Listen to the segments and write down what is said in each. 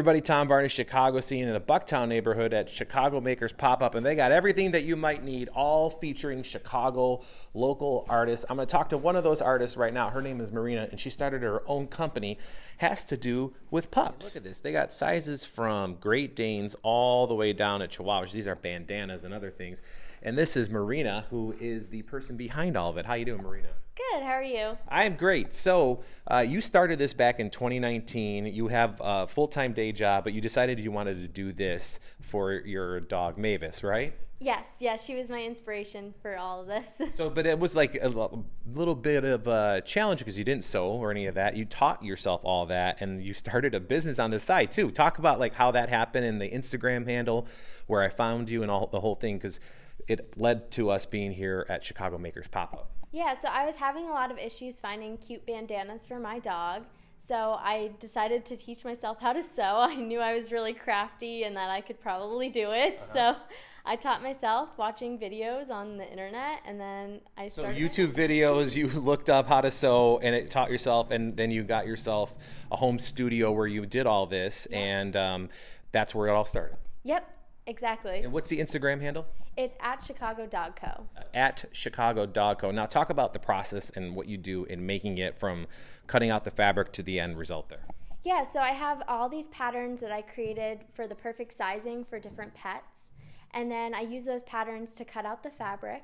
everybody, Tom Barney, Chicago scene in the Bucktown neighborhood at Chicago Makers Pop-Up, and they got everything that you might need, all featuring Chicago local artists. I'm going to talk to one of those artists right now. Her name is Marina, and she started her own company. Has to do with pups. Look at this. They got sizes from Great Danes all the way down to Chihuahuas. These are bandanas and other things. And this is Marina, who is the person behind all of it. How you doing, Marina? Good. How are you? I am great. So you started this back in 2019. You have a full-time day job, but you decided you wanted to do this for your dog, Mavis, right? Yes, she was my inspiration for all of this. So, but it was like a little bit of a challenge because you didn't sew or any of that. You taught yourself all that, and you started a business on the side too. Talk about like how that happened and the Instagram handle where I found you and all the whole thing, because it led to us being here at Chicago Makers Pop-Up. Yeah, so I was having a lot of issues finding cute bandanas for my dog. So I decided to teach myself how to sew. I knew I was really crafty and that I could probably do it. So I taught myself watching videos on the internet, and then I started. So YouTube videos, you looked up how to sew and it taught yourself, and then you got yourself a home studio where you did all this, and that's where it all started. Yep, exactly. And what's the Instagram handle? It's at Chicago Dog Co. At Chicago Dog Co. Now talk about the process and what you do in making it from cutting out the fabric to the end result there. Yeah, so I have all these patterns that I created for the perfect sizing for different pets. And then I use those patterns to cut out the fabric.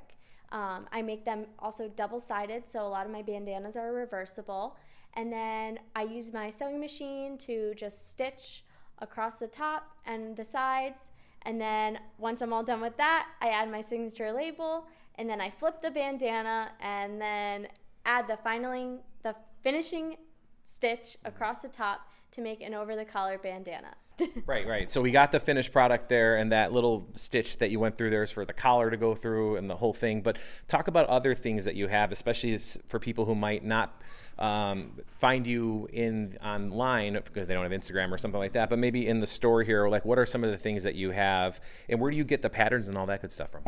I make them also double-sided, so a lot of my bandanas are reversible. And then I use my sewing machine to just stitch across the top and the sides. And then once I'm all done with that, I add my signature label, and then I flip the bandana and then add the finishing stitch across the top to make an over-the-collar bandana. Right. So we got the finished product there, and that little stitch that you went through there is for the collar to go through and the whole thing. But talk about other things that you have, especially for people who might not find you online because they don't have Instagram or something like that, but maybe in the store here. Like, what are some of the things that you have, and where do you get the patterns and all that good stuff from?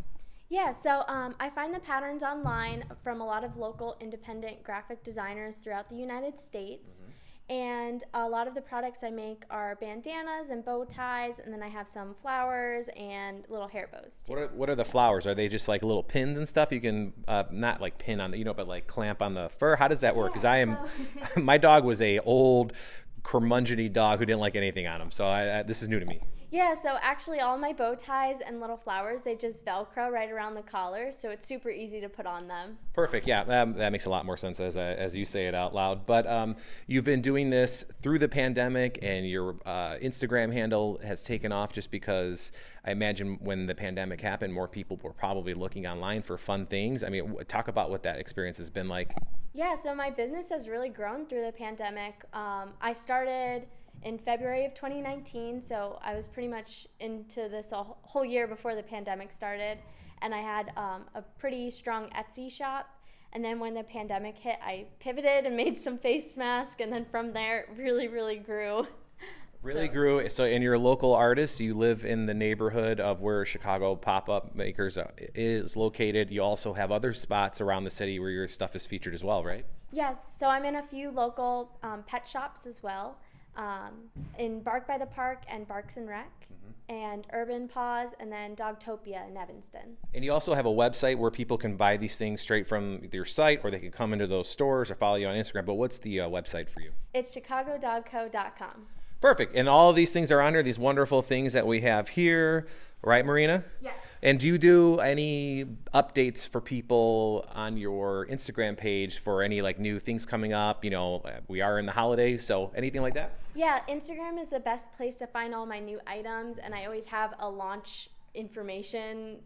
Yeah, so I find the patterns online from a lot of local independent graphic designers throughout the United States. Mm-hmm. And a lot of the products I make are bandanas and bow ties, and then I have some flowers and little hair bows too. What are the flowers? Are they just like little pins and stuff? You can not like pin on, but like clamp on the fur. How does that work? Because my dog was a old curmudgeon-y dog who didn't like anything on him. So this is new to me. Yeah, so actually all my bow ties and little flowers, they just Velcro right around the collar, so it's super easy to put on them. Perfect, yeah, that makes a lot more sense as you say it out loud. But you've been doing this through the pandemic, and your Instagram handle has taken off just because I imagine when the pandemic happened, more people were probably looking online for fun things. I mean, talk about what that experience has been like. Yeah, so my business has really grown through the pandemic. I started in February of 2019, so I was pretty much into this a whole year before the pandemic started, and I had a pretty strong Etsy shop. And then when the pandemic hit, I pivoted and made some face masks, and then from there, it really grew. Grew. So, and you're a local artist. You live in the neighborhood of where Chicago Pop-Up Makers is located. You also have other spots around the city where your stuff is featured as well, right? Yes. So I'm in a few local pet shops as well. In Bark by the Park and Barks and Rec, and Urban Paws, and then Dogtopia in Evanston. And you also have a website where people can buy these things straight from your site, or they can come into those stores or follow you on Instagram. But what's the website for you? It's chicagodogco.com. Perfect. And all of these things are under these wonderful things that we have here, right, Marina? Yes. And do you do any updates for people on your Instagram page for any like new things coming up? We are in the holidays, so anything like that? Yeah, Instagram is the best place to find all my new items, and I always have a launch information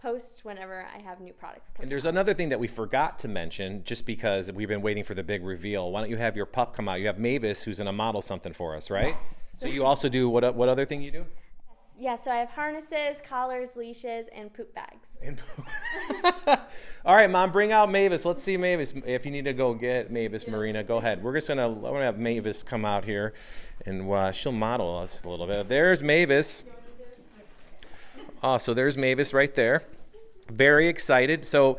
post whenever I have new products coming. And there's another thing that we forgot to mention, just because we've been waiting for the big reveal. Why don't you have your pup come out? You have Mavis, who's going to model something for us, right? Yes. So you also do, what other thing you do? Yeah, so I have harnesses, collars, leashes, and poop bags. All right, Mom, bring out Mavis. Let's see Mavis. If you need to go get Mavis, Marina, go ahead. I'm gonna have Mavis come out here, and she'll model us a little bit. There's Mavis. Oh, so there's Mavis right there. Very excited. So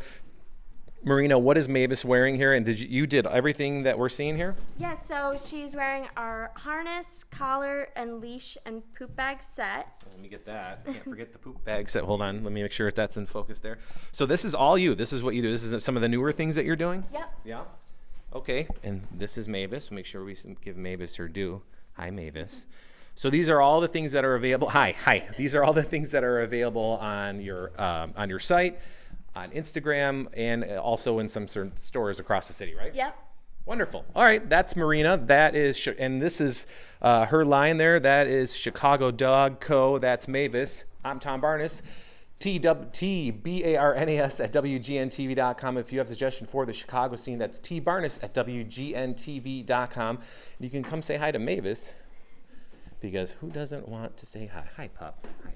Marina, what is Mavis wearing here? And you did everything that we're seeing here? Yeah, so she's wearing our harness, collar, and leash and poop bag set. Let me get that. Can't forget the poop bag set. Hold on. Let me make sure that's in focus there. So this is all you. This is what you do. This is some of the newer things that you're doing? Yep. Yeah. Okay. And this is Mavis. Make sure we give Mavis her due. Hi, Mavis. So these are all the things that are available. Hi. These are all the things that are available on your site, on Instagram, and also in some certain stores across the city, right? Yep. Wonderful. All right, that's Marina. That is, and this is her line there. That is Chicago Dog Co. That's Mavis. I'm Tom Barnes. TBARNAS at WGNTV.com. If you have a suggestion for the Chicago scene, that's tbarnes at WGNTV.com. You can come say hi to Mavis, because who doesn't want to say hi? Hi, pup. Hi.